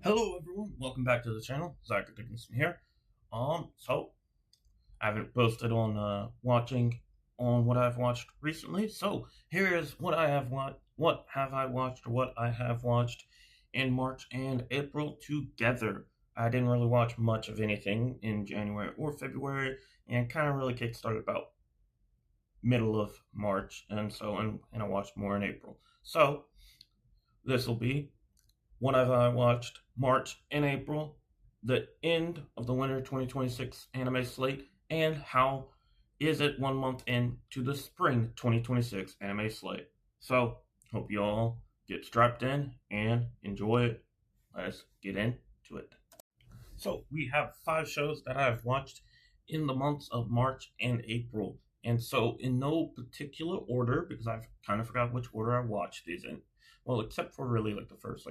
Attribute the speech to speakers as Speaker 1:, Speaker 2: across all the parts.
Speaker 1: Hello everyone, welcome back to the channel. Zach Dickinson here. So I haven't posted on watching on what I've watched recently. So here is what I have watched, what I have watched in March and April together. I didn't really watch much of anything in January or February, and kind of really kickstarted about middle of March, and I watched more in April. So this will be what have I watched March and April, the end of the winter 2026 anime slate, and how is it 1 month into the spring 2026 anime slate. So, hope you all get strapped in and enjoy it. Let's get into it. So, we have 5 shows that I've watched in the months of March and April. And so, in no particular order, because I've kind of forgot which order I watched these in. Well, except for really like the first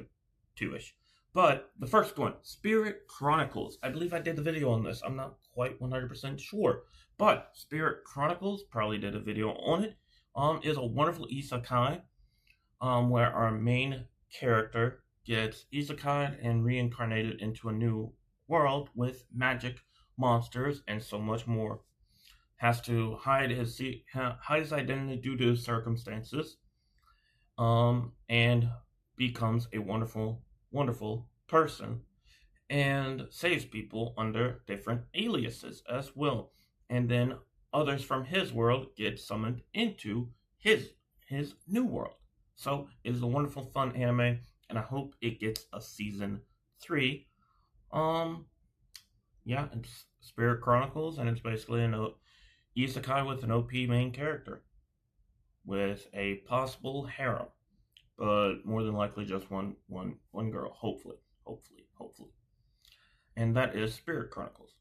Speaker 1: two-ish. But the first one, Spirit Chronicles. I believe I did the video on this. I'm not quite 100% sure. But Spirit Chronicles, probably did a video on it, is a wonderful isekai where our main character gets isekai and reincarnated into a new world with magic, monsters, and so much more. Has to hide his identity due to circumstances, and becomes a wonderful person and saves people under different aliases as well. And then others from his world get summoned into his new world. So it is a wonderful, fun anime, and I hope it gets a season 3. Yeah, it's Spirit Chronicles, and it's basically an isekai with an OP main character with a possible harem, but more than likely just one girl, hopefully. And that is Spirit Chronicles.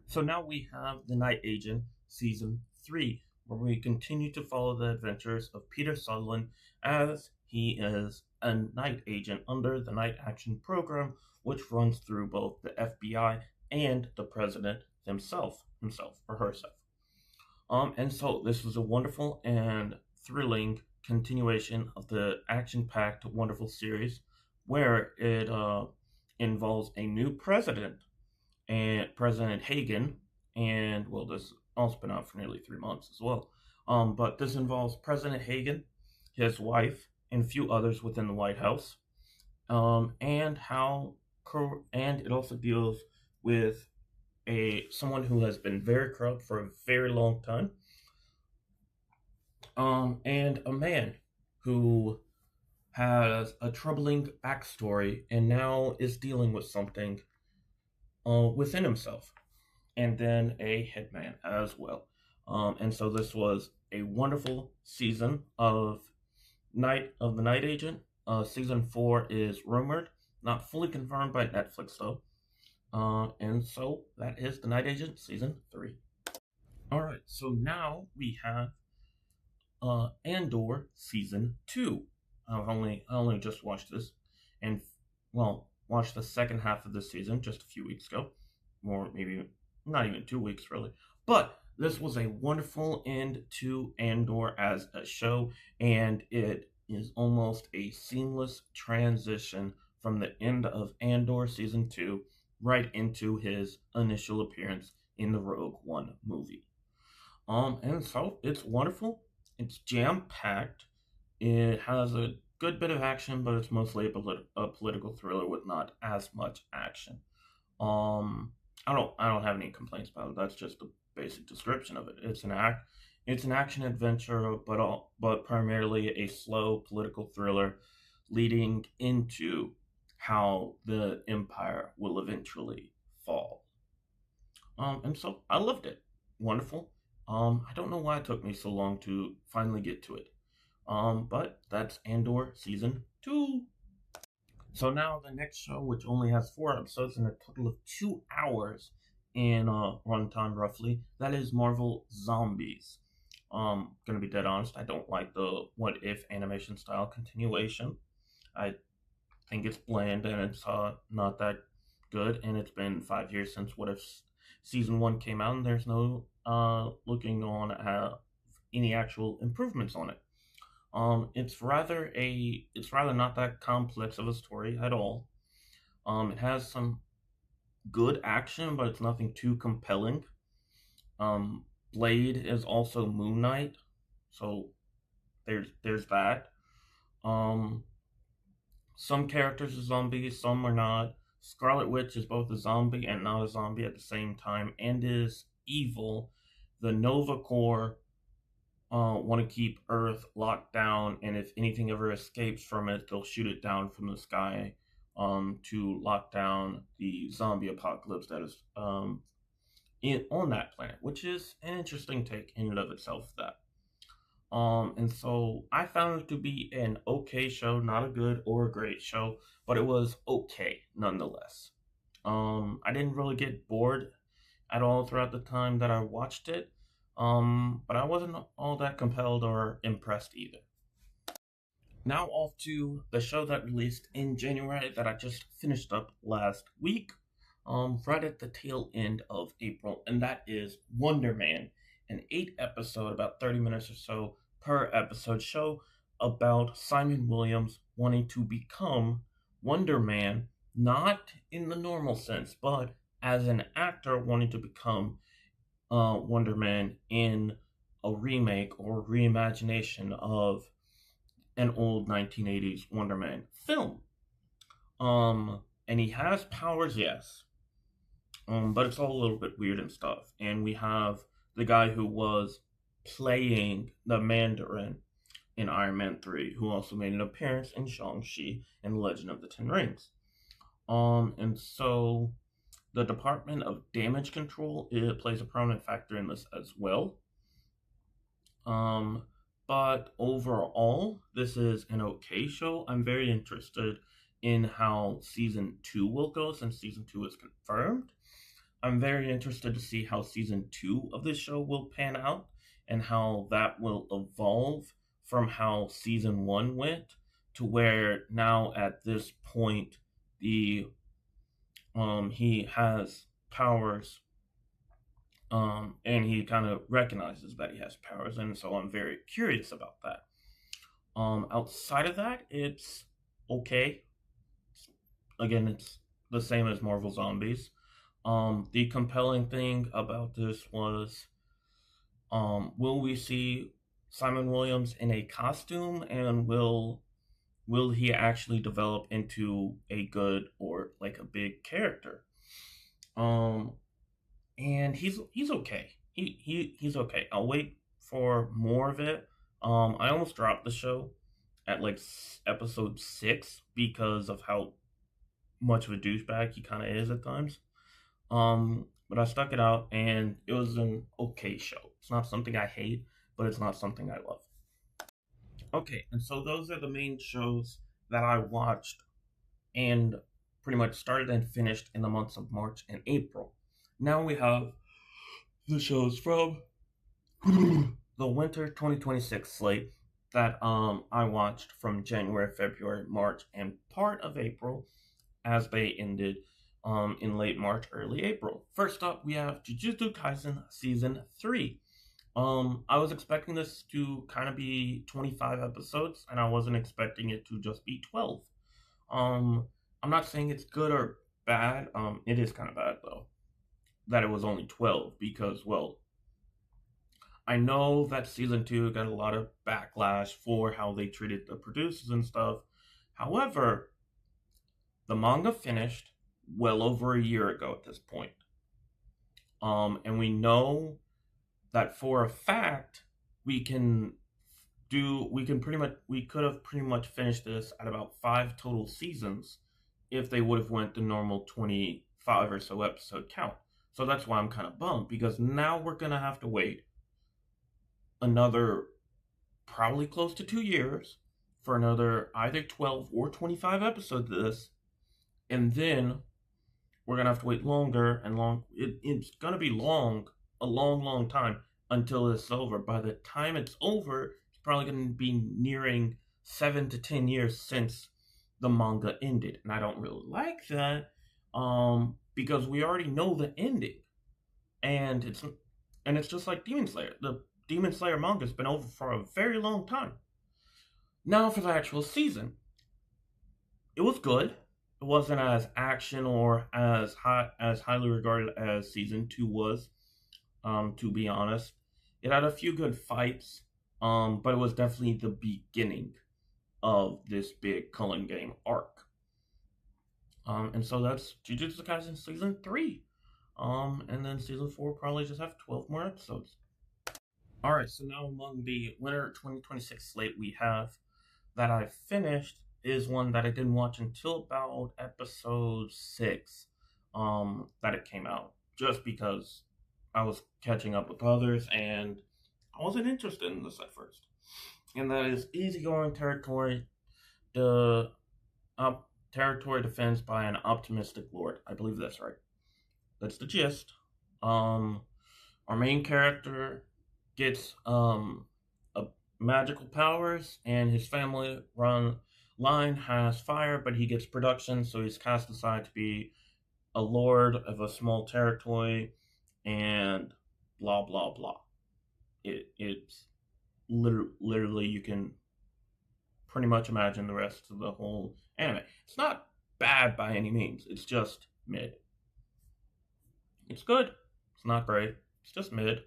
Speaker 1: So now we have The Night Agent Season 3, where we continue to follow the adventures of Peter Sutherland as he is a night agent under the Night Action Program, which runs through both the FBI and the president himself or herself. And so this was a wonderful and thrilling continuation of the action-packed, wonderful series, where it involves a new president, and President Hagen, and well, this has also been out for nearly 3 months as well. But this involves President Hagen, his wife, and a few others within the White House, and it also deals with someone who has been very corrupt for a very long time, and a man who has a troubling backstory and now is dealing with something within himself, and then a hitman as well. And so this was a wonderful season of the Night Agent. Season 4 is rumored, not fully confirmed by Netflix though. And so that is The Night Agent Season 3. Alright, so now we have Andor Season 2. I only just watched this, and watched the second half of the season just a few weeks ago, or maybe not even 2 weeks really. But this was a wonderful end to Andor as a show, and it is almost a seamless transition from the end of Andor Season 2 right into his initial appearance in the Rogue One movie. And so it's wonderful. It's jam-packed. It has a good bit of action, but it's mostly a political thriller with not as much action. I don't have any complaints about it. That's just the basic description of it. It's an action adventure, but primarily a slow political thriller leading into how the Empire will eventually fall. And so I loved it. Wonderful. I don't know why it took me so long to finally get to it. But that's Andor Season 2. So now the next show, which only has 4 episodes and a total of 2 hours in runtime roughly, that is Marvel Zombies. Gonna be dead honest, I don't like the What If animation style continuation. I think it's bland and it's not that good, and it's been 5 years since What If Season 1 came out, and there's no looking on any actual improvements on it. It's rather not that complex of a story at all. It has some good action, but it's nothing too compelling. Um, Blade is also Moon Knight, so there's that. Um, some characters are zombies, some are not. Scarlet Witch is both a zombie and not a zombie at the same time, and is evil. The Nova Corps want to keep Earth locked down, and if anything ever escapes from it, they'll shoot it down from the sky to lock down the zombie apocalypse that is on that planet, which is an interesting take in and of itself. That and so I found it to be an okay show, not a good or a great show, but it was okay nonetheless. I didn't really get bored at all throughout the time that I watched it, but I wasn't all that compelled or impressed either. Now off to the show that released in January that I just finished up last week, right at the tail end of April, and that is Wonder Man, an 8 episode, about 30 minutes or so per episode show about Simon Williams wanting to become Wonder Man, not in the normal sense, but as an actor wanting to become Wonder Man in a remake or reimagination of an old 1980s Wonder Man film. And he has powers, yes, but it's all a little bit weird and stuff. And we have the guy who was playing the Mandarin in Iron Man 3, who also made an appearance in Shang-Chi and Legend of the Ten Rings. And so the Department of Damage Control, it plays a prominent factor in this as well. But overall, this is an okay show. I'm very interested in how season 2 will go, since season 2 is confirmed. I'm very interested to see how season 2 of this show will pan out and how that will evolve from how season 1 went to where now at this point the he has powers, and he kind of recognizes that he has powers, and so I'm very curious about that. Outside of that, it's okay. Again, it's the same as Marvel Zombies. The compelling thing about this was, will we see Simon Williams in a costume, and will he actually develop into a good or like a big character? And he's okay. He's okay. I'll wait for more of it. I almost dropped the show at like episode 6 because of how much of a douchebag he kind of is at times. But I stuck it out, and it was an okay show. It's not something I hate, but it's not something I love. Okay, and so those are the main shows that I watched and pretty much started and finished in the months of March and April. Now we have the shows from the winter 2026 slate that I watched from January, February, March, and part of April as they ended in late March, early April. First up, we have Jujutsu Kaisen Season 3. I was expecting this to kind of be 25 episodes, and I wasn't expecting it to just be 12. I'm not saying it's good or bad. It is kind of bad, though, that it was only 12, because, well, I know that season 2 got a lot of backlash for how they treated the producers and stuff. However, the manga finished well over a year ago at this point. And we know that for a fact we could have pretty much finished this at about 5 total seasons if they would have went the normal 25 or so episode count. So that's why I'm kind of bummed, because now we're going to have to wait another probably close to 2 years for another either 12 or 25 episodes of this, and then we're going to have to wait longer and it's going to be a long time until it's over. By the time it's over, it's probably going to be nearing 7 to 10 years since the manga ended, and I don't really like that, because we already know the ending, and it's just like Demon Slayer. The Demon Slayer manga has been over for a very long time, Now for the actual season, it was good. It wasn't as action or as highly regarded as season 2 was. To be honest, it had a few good fights. But it was definitely the beginning of this big Cullen game arc. And so that's Jujutsu Kaisen season 3. And then season 4 probably just have 12 more episodes. All right, so now among the winter 2026 slate we have that I finished is one that I didn't watch until about episode 6 that it came out, just because I was catching up with others and I wasn't interested in this at first. And that is Easygoing Territory, the territory defense by an optimistic lord. I believe that's right. That's the gist. Our main character gets a magical powers, and his family run line has fire, but he gets production, so he's cast aside to be a lord of a small territory, and blah blah blah. It's literally you can pretty much imagine the rest of the whole anime. It's not bad by any means. It's just mid. It's good. It's not great. It's just mid.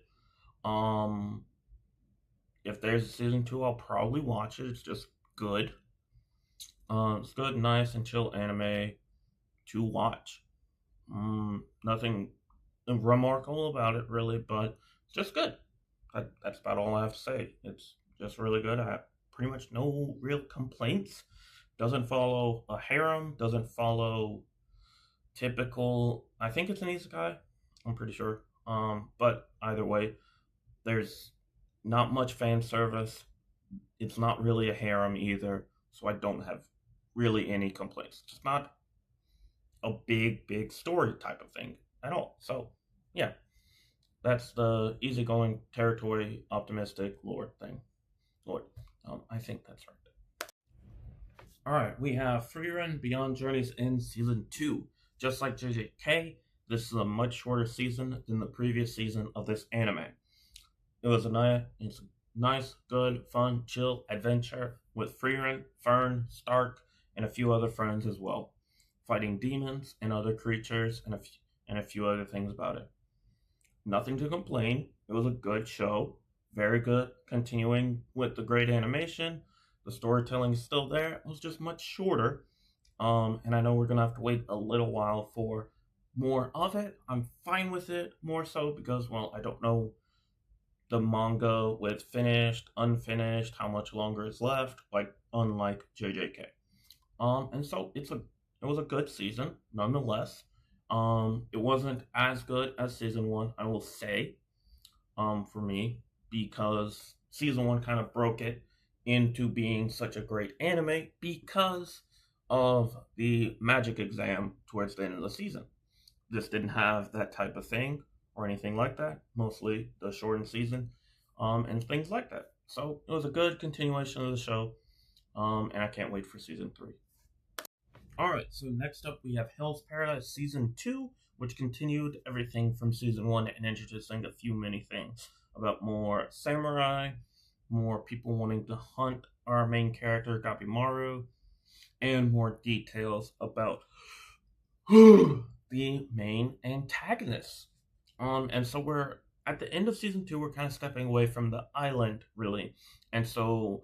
Speaker 1: Um, if there's a season 2, I'll probably watch it. It's just good. It's good, nice, and chill anime to watch. Nothing remarkable about it, really, but it's just good. That's about all I have to say. It's just really good. I have pretty much no real complaints. Doesn't follow a harem. Doesn't follow typical. I think it's an isekai. I'm pretty sure. But either way, there's not much fan service. It's not really a harem either, so I don't have really any complaints. It's not a big story type of thing at all. So, yeah, that's the easygoing territory, optimistic lord thing. Lord, I think that's right. All right, we have Frieren Beyond Journey's End Season 2. Just like JJK, this is a much shorter season than the previous season of this anime. It's a nice, good, fun, chill adventure with Frieren, Fern, Stark, and a few other friends as well, fighting demons and other creatures and a few other things about it. Nothing to complain. It was a good show, very good, continuing with the great animation. The storytelling is still there. It was just much shorter. And I know we're gonna have to wait a little while for more of it. I'm fine with it, more so because, well, I don't know the manga with finished, unfinished, how much longer is left, like unlike JJK. And so it was a good season nonetheless. It wasn't as good as season 1, I will say, for me, because season 1 kind of broke it into being such a great anime because of the magic exam towards the end of the season. This didn't have that type of thing or anything like that, mostly the shortened season, and things like that. So it was a good continuation of the show, and I can't wait for season 3. Alright, so next up we have Hell's Paradise Season 2, which continued everything from Season 1 and introducing a few many things about more samurai, more people wanting to hunt our main character, Gabimaru, and more details about the main antagonists. And so we're at the end of season 2. We're kind of stepping away from the island, really, and so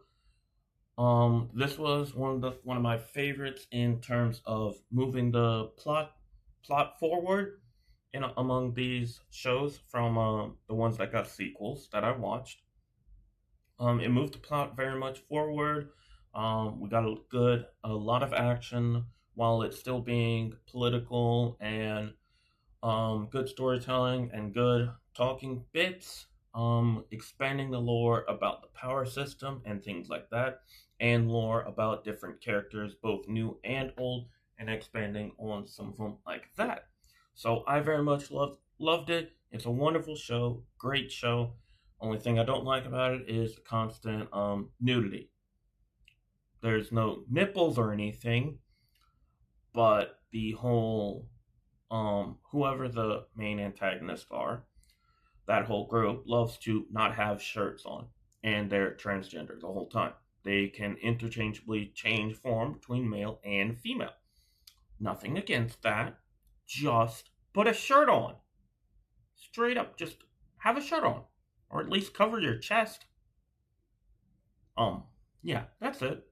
Speaker 1: this was one of my favorites in terms of moving the plot forward in among these shows from the ones that got sequels that I watched. It moved the plot very much forward. We got a lot of action while it's still being political and good storytelling and good talking bits, expanding the lore about the power system and things like that, and lore about different characters, both new and old, and expanding on some of them like that. So I very much loved it. It's a wonderful show, great show. Only thing I don't like about it is the constant nudity. There's no nipples or anything, but the whole whoever the main antagonists are, that whole group loves to not have shirts on, and they're transgender the whole time. They can interchangeably change form between male and female. Nothing against that. Just put a shirt on. Straight up, just have a shirt on. Or at least cover your chest. Um, yeah, that's it.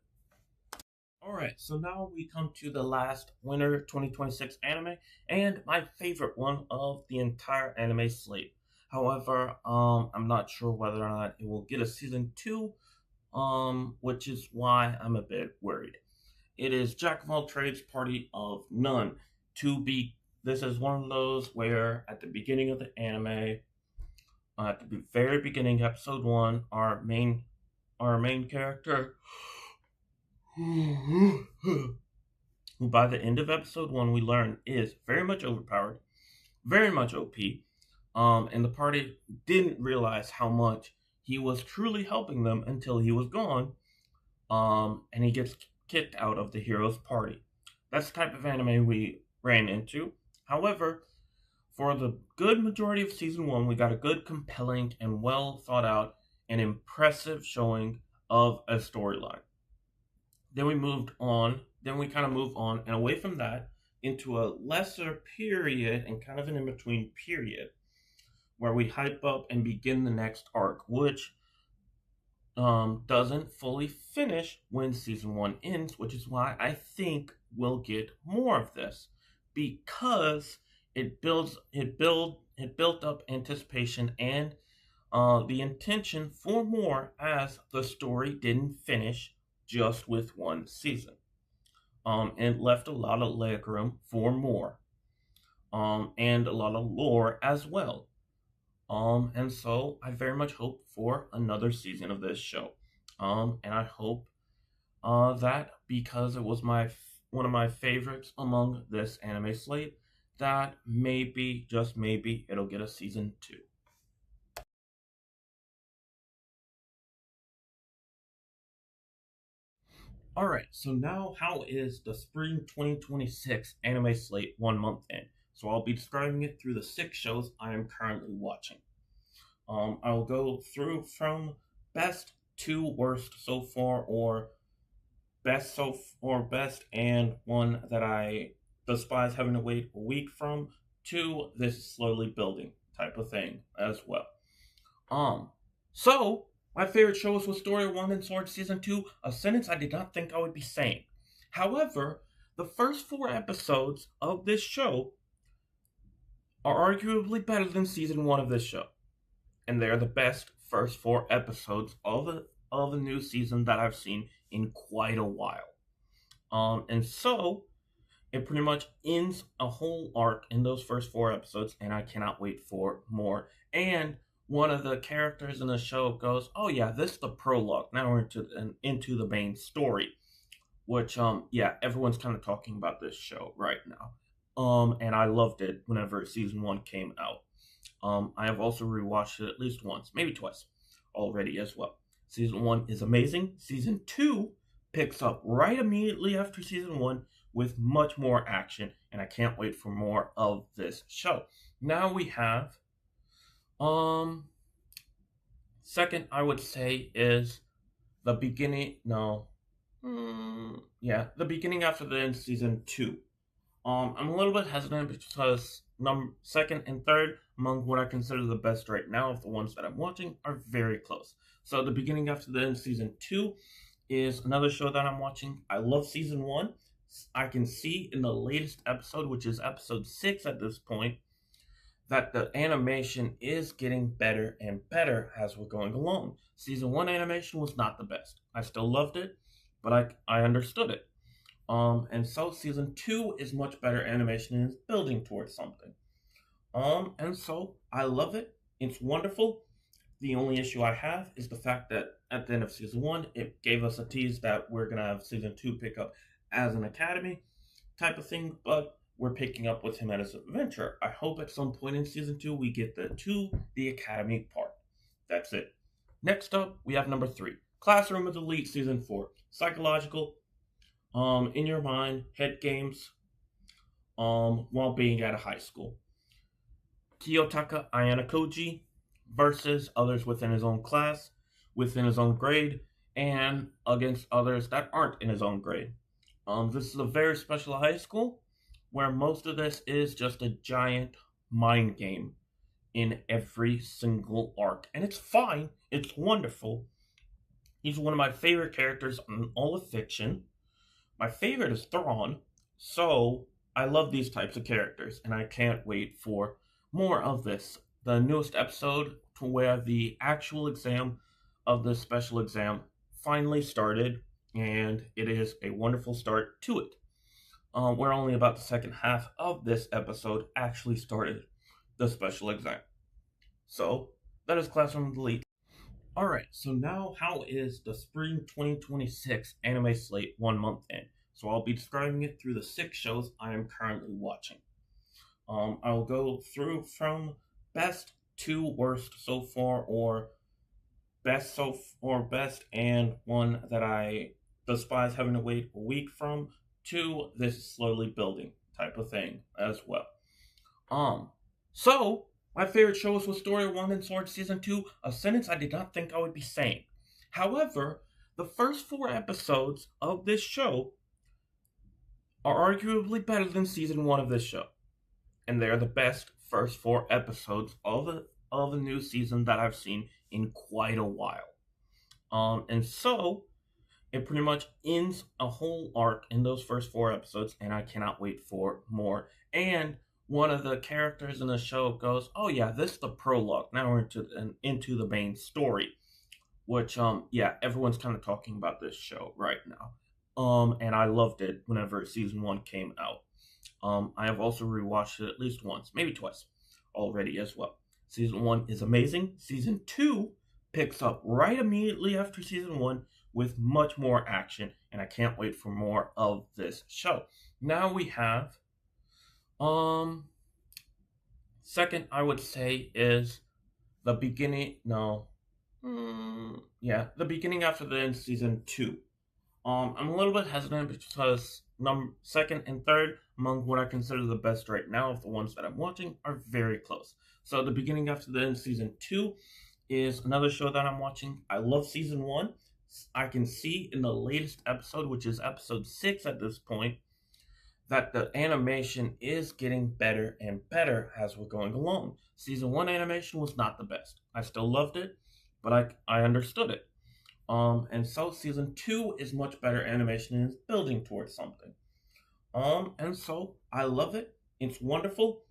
Speaker 1: Alright, so now we come to the last Winter 2026 anime, and my favorite one of the entire anime slate. However, I'm not sure whether or not it will get a season 2, which is why I'm a bit worried. It is Jack of all trades, party of none. This is one of those where at the beginning of the anime, at the very beginning, episode 1, our main character, who by the end of episode 1 we learn is very much overpowered, very much OP, and the party didn't realize how much he was truly helping them until he was gone, and he gets kicked out of the hero's party. That's the type of anime we ran into. However, for the good majority of season 1, we got a good, compelling, and well thought out and impressive showing of a storyline. Then we moved on. Then we kind of move on and away from that into a lesser period and kind of an in between period where we hype up and begin the next arc, which doesn't fully finish when season 1 ends, which is why I think we'll get more of this because it built up anticipation and the intention for more as the story didn't finish just with one season. And left a lot of leg room for more. And a lot of lore as well. And so I very much hope for another season of this show. And I hope that because it was one of my favorites among this anime slate, that maybe, just maybe, it'll get a season 2. Alright, so now how is the spring 2026 anime slate 1 month in? So I'll be describing it through the 6 shows I am currently watching. I'll go through from best to worst so far, or best and one that I despise having to wait a week from, to this is slowly building type of thing as well. So my favorite shows was Wistoria 1 and Sword Season 2, a sentence I did not think I would be saying. However, the first 4 episodes of this show are arguably better than Season 1 of this show. And they're the best first 4 episodes of a new season that I've seen in quite a while. And so, it pretty much ends a whole arc in those first 4 episodes, and I cannot wait for more. And one of the characters in the show goes, "Oh yeah, this is the prologue. Now we're into the main story," which yeah, everyone's kind of talking about this show right now. And I loved it whenever season 1 came out. I have also rewatched it at least once, maybe twice, already as well. Season 1 is amazing. Season 2 picks up right immediately after season 1 with much more action, and I can't wait for more of this show. Now we have second, I would say, is the beginning. No, yeah, the beginning after the end, season 2. I'm a little bit hesitant because second and third among what I consider the best right now of the ones that I'm watching are very close. So the beginning after the end, season 2 is another show that I'm watching. I love season 1. I can see in the latest episode, which is episode 6 at this point, that the animation is getting better and better as we're going along. Season 1 animation was not the best. I still loved it, but I understood it. And so season 2 is much better animation and is building towards something. And so I love it. It's wonderful. The only issue I have is the fact that at the end of season 1, it gave us a tease that we're going to have season 2 pick up as an academy type of thing, but we're picking up with him as an adventurer. I hope at some point in season 2 we get the academy part. That's it. Next up, we have number 3, Classroom of Elite season 4, psychological, in your mind, head games, while being at a high school. Kiyotaka Ayanokoji versus others within his own class, within his own grade, and against others that aren't in his own grade. This is a very special high school where most of this is just a giant mind game in every single arc. And it's fine, it's wonderful. He's one of my favorite characters in all of fiction. My favorite is Thrawn, so I love these types of characters, and I can't wait for more of this. The newest episode, to where the actual exam of the special exam finally started, and it is a wonderful start to it. We're only about the second half of this episode actually started the special exam. So, that is Classroom Delete. Alright, so now how is the Spring 2026 Anime Slate 1 month in? So I'll be describing it through the 6 shows I am currently watching. I'll go through from best to worst so far, or best and one that I despise having to wait a week from, to this is slowly building type of thing as well. So my favorite shows was Wistoria 1 and Sword Season 2, a sentence I did not think I would be saying. However, the first 4 episodes of this show are arguably better than Season 1 of this show. And they're the best first 4 episodes of a new season that I've seen in quite a while. And so, it pretty much ends a whole arc in those first 4 episodes, and I cannot wait for more. And one of the characters in the show goes, "Oh yeah, this is the prologue. Now we're into the main story," which yeah, everyone's kind of talking about this show right now. And I loved it whenever season 1 came out. I have also rewatched it at least once, maybe twice, already as well. Season 1 is amazing. Season 2 picks up right immediately after season 1 with much more action, and I can't wait for more of this show. Now we have second, I would say, is the beginning. The beginning after the end, season 2. I'm a little bit hesitant because second and third, among what I consider the best right now of the ones that I'm watching, are very close. So the beginning after the end, season 2, is another show that I'm watching. I love season 1. I can see in the latest episode, which is episode 6 at this point, that the animation is getting better and better as we're going along. Season 1 animation was not the best. I still loved it, but I understood it. And so season 2 is much better animation and is building towards something. And so I love it. It's wonderful.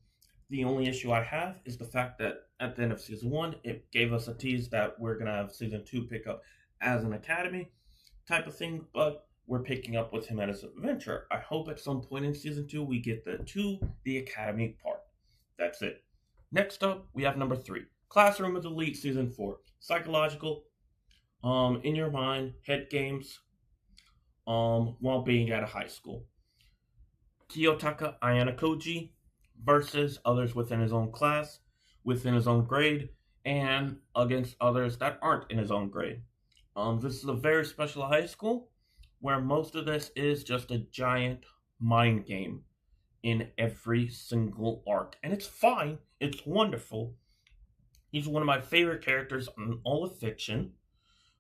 Speaker 1: The only issue I have is the fact that at the end of season 1, it gave us a tease that we're going to have season 2 pick up as an academy type of thing, but we're picking up with him as an adventurer. I hope at some point in season 2 we get the academy part. That's it. Next up, we have number 3, Classroom of Elite season 4, psychological, in your mind, head games, while being at a high school. Kiyotaka Ayanokoji versus others within his own class, within his own grade, and against others that aren't in his own grade. This is a very special high school where most of this is just a giant mind game in every single arc. And it's fine, it's wonderful. He's one of my favorite characters in all of fiction.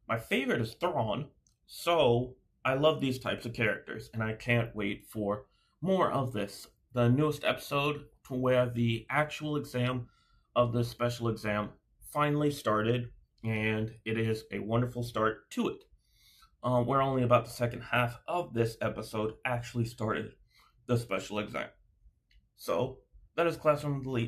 Speaker 1: My favorite is Thrawn, so I love these types of characters, and I can't wait for more of this. The newest episode, to where the actual exam of the special exam finally started, and it is a wonderful start to it. We're only about the second half of this episode actually started the special exam. So, that is Classroom Delete.